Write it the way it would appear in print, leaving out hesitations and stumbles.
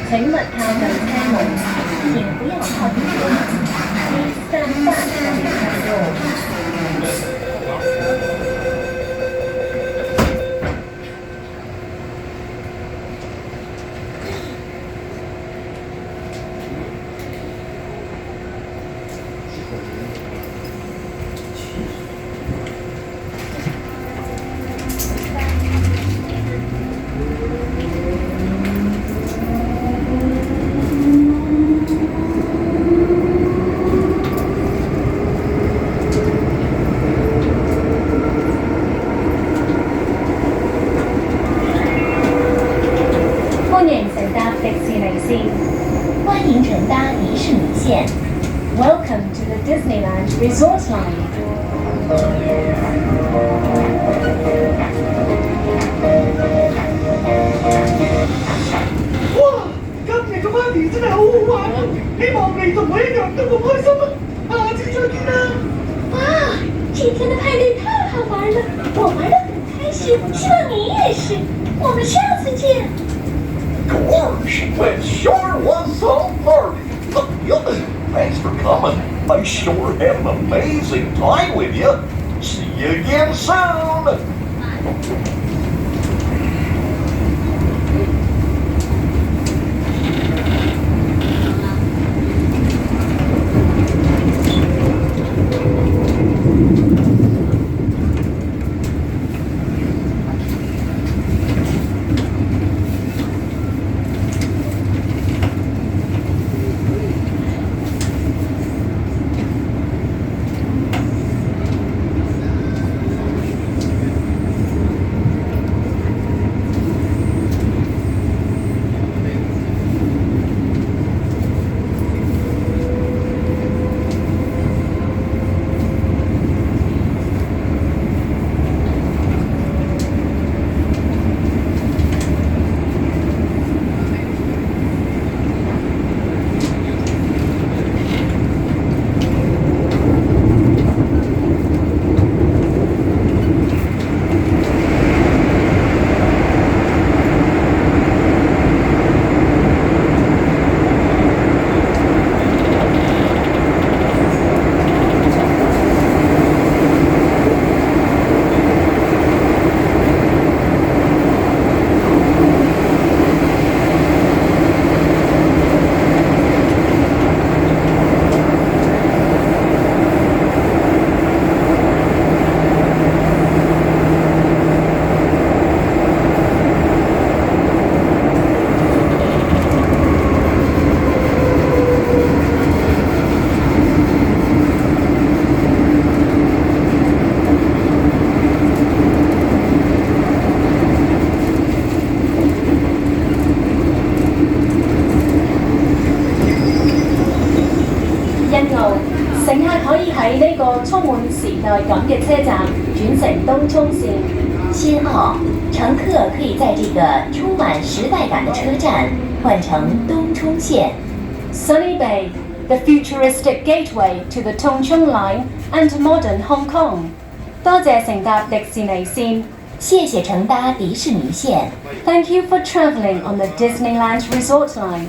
请勿靠近车门，请不要靠近车门。Please stand back from the car door. 欢迎乘搭迪士尼线。Welcome to the Disneyland Resort Line. 哇！今日嘅 party 真係好好玩啊！希望你同我一樣都咁開心啊！下次再見啦！哇，这天的派对太好玩了，我玩得很开心，希望你也是。我们下次见。Gosh, that sure was some party. Thanks for coming. I sure had an amazing time with you. See you again soon. 乘客可以喺呢個充滿時代感嘅車站轉乘東涌線。仙澳，乘客可以在这个充满时代感的车站换乘东涌线。Sunny Bay, the futuristic gateway to the Tung Chung Line and modern Hong Kong。多謝乘搭迪士尼線。谢谢乘搭迪士尼线。Thank you for travelling on the Disneyland Resort Line.